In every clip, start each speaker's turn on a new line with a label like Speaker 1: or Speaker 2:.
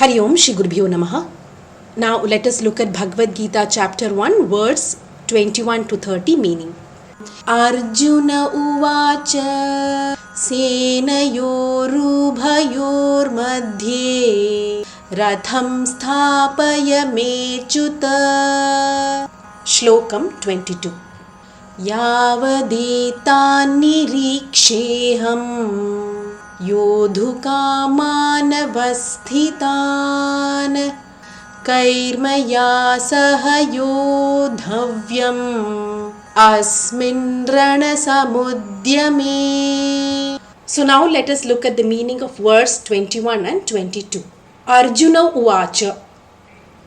Speaker 1: Hari Om Shri Gurubhyo Namaha. Now let us look at Bhagavad Gita chapter 1 verse 21 to 30 meaning. Arjuna uvacha senayorubhayor madhye ratham sthapaya mechuta. Shlokam 22. Yavadetan niriksheham योधुकामानवस्थितान् कैर्मया सह योद्धव्यम् अस्मिन् रणसमुद्यमे. So now let us look at the meaning of verse 21 and 22. Arjuna uvacha.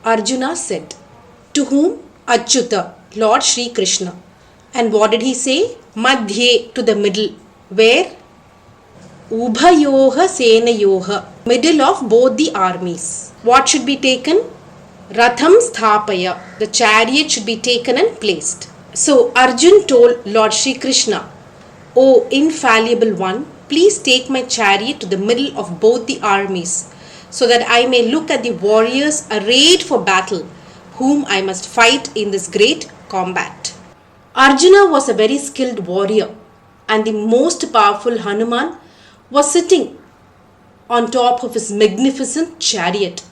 Speaker 1: Arjuna said. To whom? Achyuta, Lord Shri Krishna. And what did he say? Madhye, to the middle. Where? Ubhayoha senayoha, middle of both the armies. What should be taken? Ratham sthapaya, the chariot should be taken and placed. So Arjun told Lord Shri Krishna, O infallible one, please take my chariot to the middle of both the armies, so that I may look at the warriors arrayed for battle, whom I must fight in this great combat. Arjuna was a very skilled warrior, and the most powerful Hanuman was sitting on top of his magnificent chariot.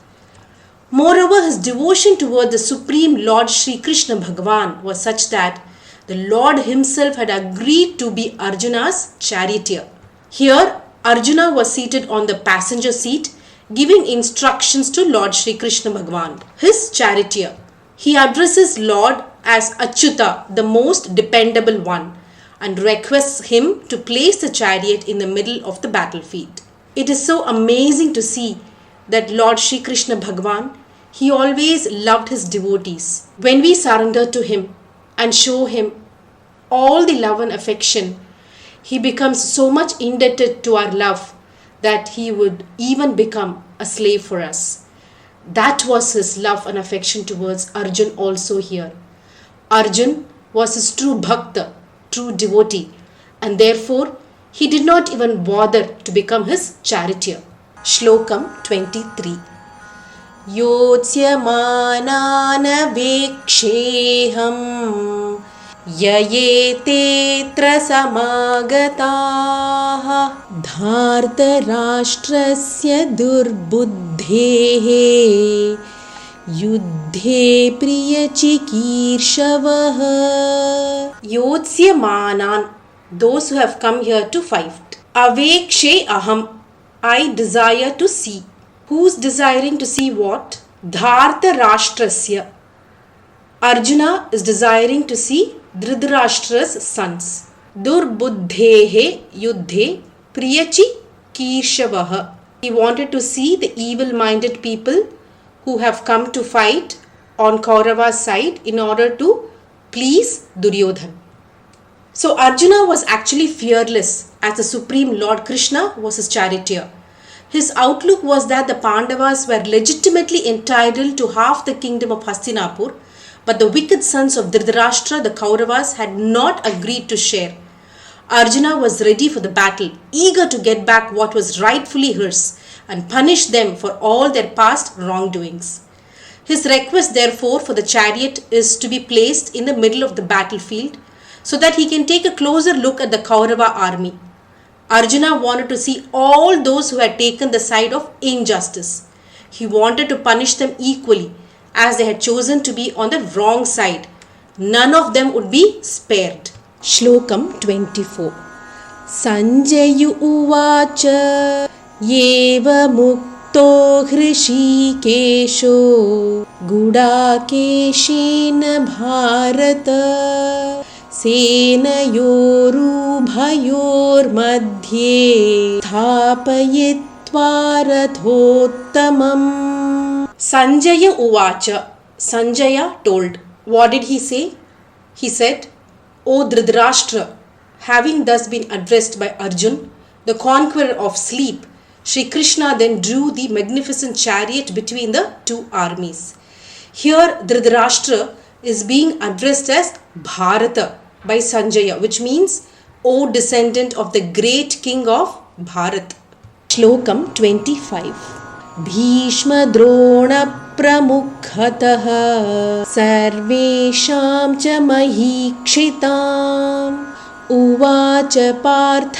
Speaker 1: Moreover, his devotion toward the Supreme Lord Shri Krishna Bhagavan was such that the Lord himself had agreed to be Arjuna's charioteer. Here, Arjuna was seated on the passenger seat, giving instructions to Lord Shri Krishna Bhagavan, his charioteer. He addresses Lord as Achyuta, the most dependable one, and requests him to place the chariot in the middle of the battlefield. It is so amazing to see that Lord Shri Krishna Bhagavan, he always loved his devotees. When we surrender to him and show him all the love and affection, he becomes so much indebted to our love that he would even become a slave for us. That was his love and affection towards Arjun also here. Arjun was his true bhakta, true devotee, and therefore he did not even bother to become his charioteer. Shlokam 23. Yotsyamanana veksheham yayetetra samagataha dhartarashtrasya durbuddhehe Yuddhe priyachikirshavaha. Yotsyamanaan, those who have come here to fight. Avekshe aham, I desire to see. Who's desiring to see what? Dhartarashtrasya. Arjuna is desiring to see Dhritarashtra's sons. Durbuddhehe yuddhe priyachikirshavaha. He wanted to see the evil-minded people who have come to fight on Kaurava's side in order to please Duryodhan. So Arjuna was actually fearless as the Supreme Lord Krishna was his charioteer. His outlook was that the Pandavas were legitimately entitled to half the kingdom of Hastinapur, but the wicked sons of Dhritarashtra, the Kauravas, had not agreed to share. Arjuna was ready for the battle, eager to get back what was rightfully hers and punish them for all their past wrongdoings. His request therefore for the chariot is to be placed in the middle of the battlefield so that he can take a closer look at the Kaurava army. Arjuna wanted to see all those who had taken the side of injustice. He wanted to punish them equally as they had chosen to be on the wrong side. None of them would be spared. Shlokam 24. Sanjayu uvacha Yeva mukto hrishikesho gudakeshena bharata senayorubhayor madhye thapayitva rathottamam. Sanjaya uvacha. Sanjaya told. What did he say? He said, O Dhritarashtra, having thus been addressed by Arjun, the conqueror of sleep, Shri Krishna then drew the magnificent chariot between the two armies. Here Dhritarashtra is being addressed as Bharata by Sanjaya, which means, O descendant of the great king of Bharat. Shlokam 25. भीष्मद्रोणप्रमुखतः सर्वेषां च महीक्षिताम् उवाच Partha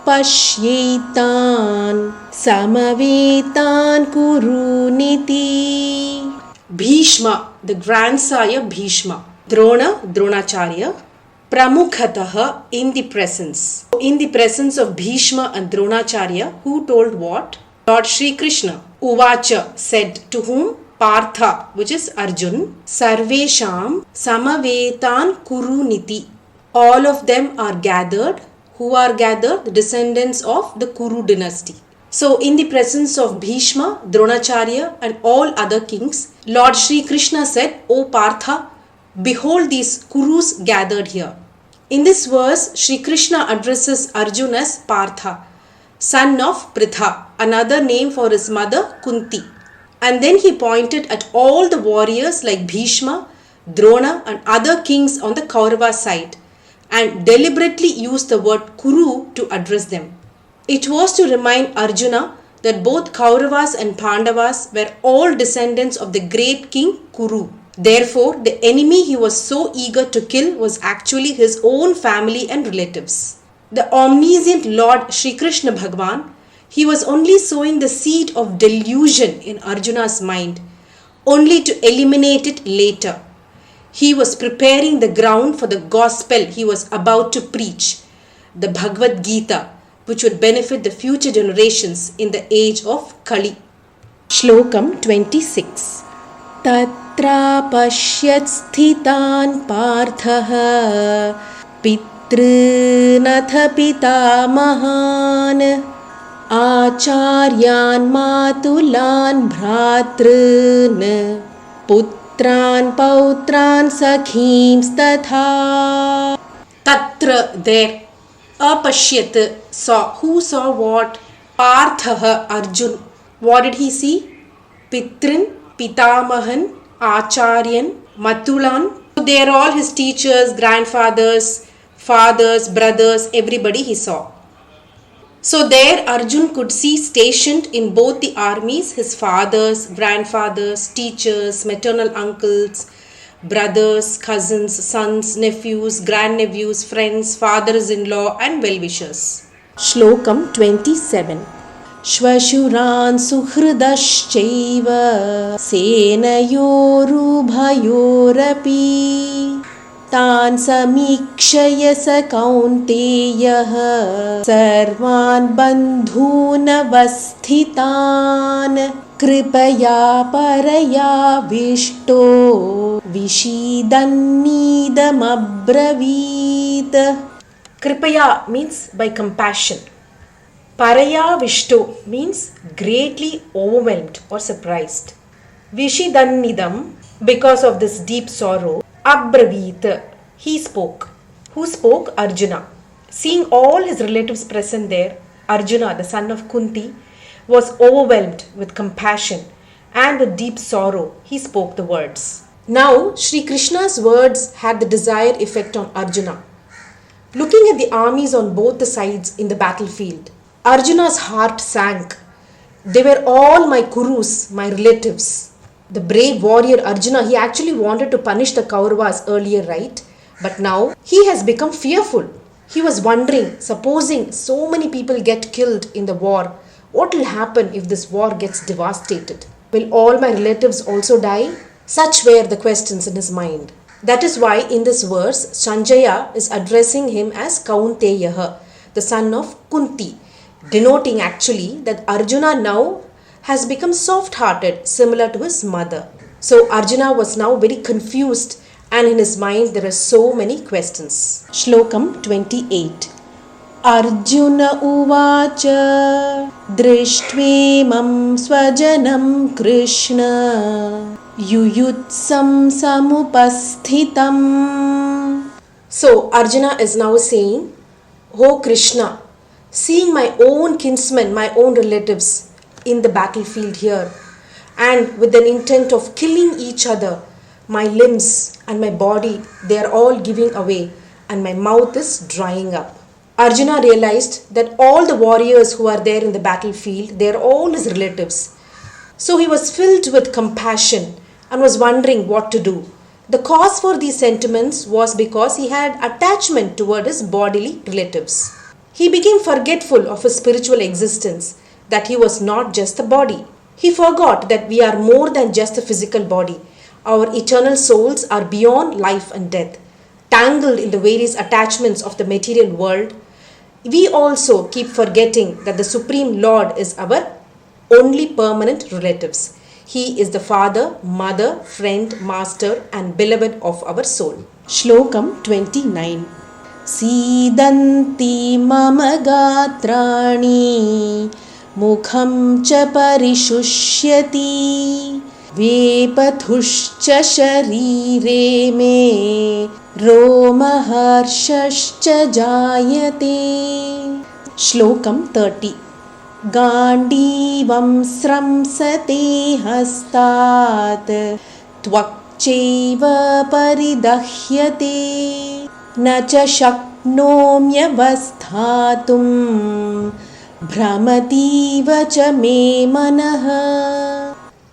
Speaker 1: पश्येतान् समवेतान् कुरुनिति. Bhishma, the grandsire Bhishma, Drona, Dronacharya, Pramukhatah, in the presence. In the presence of Bhishma and Dronacharya, who told what? Lord Shri Krishna, Uvacha, said to whom? Partha, which is Arjun, Sarvesham Samavetan Kuruniti. All of them are gathered. Who are gathered? The descendants of the Kuru dynasty. So, in the presence of Bhishma, Dronacharya, and all other kings, Lord Shri Krishna said, O Partha, behold these Kurus gathered here. In this verse, Shri Krishna addresses Arjuna as Partha, son of Pritha, another name for his mother Kunti. And then he pointed at all the warriors like Bhishma, Drona, and other kings on the Kaurava side, and deliberately used the word Kuru to address them. It was to remind Arjuna that both Kauravas and Pandavas were all descendants of the great king Kuru. Therefore, the enemy he was so eager to kill was actually his own family and relatives. The omniscient Lord Shri Krishna Bhagavan, he was only sowing the seed of delusion in Arjuna's mind, only to eliminate it later. He was preparing the ground for the gospel he was about to preach, the Bhagavad Gita, which would benefit the future generations in the age of Kali. Shlokam 26. Tatra pashyat sthitan parthaha pitrunatha pitamahan acharyan matulan bhratrun putran pautran sakhims tatha. Tatra, there. Apashyat, saw. Who saw what? Parthaha, Arjun. What did he see? Pitrin, Pitamahan, Acharyan, Matulan. They are all his teachers, grandfathers, fathers, brothers, everybody he saw. So there Arjun could see stationed in both the armies his fathers, grandfathers, teachers, maternal uncles, brothers, cousins, sons, nephews, grandnephews, friends, fathers-in-law and well-wishers. Shlokam 27. Shvashuran suhridaschaiva senayorubhayorapi तान् समीक्षय स कौन्तेयः सर्वान् बन्धूनवस्थितान् कृपया परयाविष्टो विषीदन्नीदमब्रवीत्. Kripaya means by compassion. Parayavishto means greatly overwhelmed or surprised. Vishidannidam, because of this deep sorrow. Abravit, he spoke. Who spoke? Arjuna. Seeing all his relatives present there, Arjuna, the son of Kunti, was overwhelmed with compassion and with deep sorrow. He spoke the words. Now, Sri Krishna's words had the desired effect on Arjuna. Looking at the armies on both the sides in the battlefield, Arjuna's heart sank. They were all my Kurus, my relatives. The brave warrior Arjuna, he actually wanted to punish the Kauravas earlier, right? But now he has become fearful. He was wondering, supposing so many people get killed in the war, what will happen if this war gets devastated? Will all my relatives also die? Such were the questions in his mind. That is why in this verse, Sanjaya is addressing him as Kaunteyaha, the son of Kunti, denoting actually that Arjuna now has become soft-hearted, similar to his mother. So Arjuna was now very confused and in his mind there are so many questions. Shlokam 28. Arjuna uvacha drishtveemam swajanam Krishna yuyutsam samupasthitam. So Arjuna is now saying, O Krishna, seeing my own kinsmen, my own relatives in the battlefield here, and with an intent of killing each other, my limbs and my body, they are all giving away and my mouth is drying up. Arjuna realized that all the warriors who are there in the battlefield, they are all his relatives. So he was filled with compassion and was wondering what to do. The cause for these sentiments was because he had attachment toward his bodily relatives. He became forgetful of his spiritual existence, that he was not just a body. He forgot that we are more than just a physical body. Our eternal souls are beyond life and death, tangled in the various attachments of the material world. We also keep forgetting that the Supreme Lord is our only permanent relatives. He is the father, mother, friend, master and beloved of our soul. Shlokam 29. सीदन्ति मम गात्राणि मुखं च परिशुष्यति वेपथुश्च शरीरे मे रोमहर्षश्च जायते. श्लोकं 30. गाण्डीवं स्रंसते हस्तात् त्वक्चैव परिदह्यते न च शक्नोम्यवस्थातुं भ्रमतीव च मे मनः.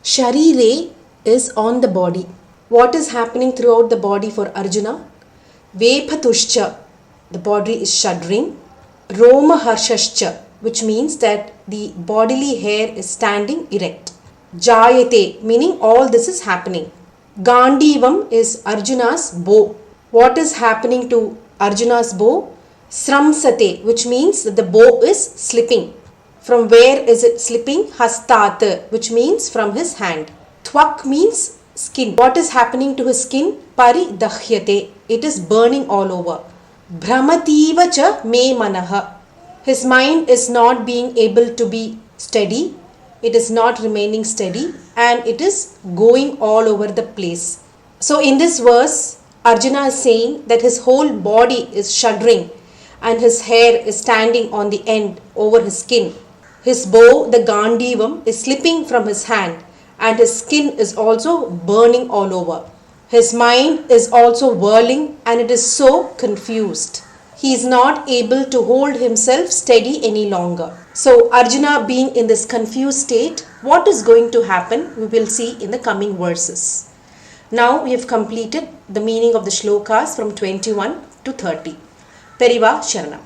Speaker 1: Sharire is on the body. What is happening throughout the body for Arjuna? Vepatushcha, the body is shuddering. Roma harshascha, which means that the bodily hair is standing erect. Jayate, meaning all this is happening. Gandivam is Arjuna's bow. What is happening to Arjuna's bow? Sramsate, which means that the bow is slipping. From where is it slipping? Hastat, which means from his hand. Twak means skin. What is happening to his skin? Paridakhyate, it is burning all over. Brahmativa cha me manaha, his mind is not being able to be steady. It is not remaining steady and it is going all over the place. So in this verse, Arjuna is saying that his whole body is shuddering and his hair is standing on the end over his skin. His bow, the Gandivam, is slipping from his hand and his skin is also burning all over. His mind is also whirling and it is so confused. He is not able to hold himself steady any longer. So Arjuna being in this confused state, what is going to happen? We will see in the coming verses. Now we have completed the meaning of the shlokas from 21 to 30. Periva Sharanam.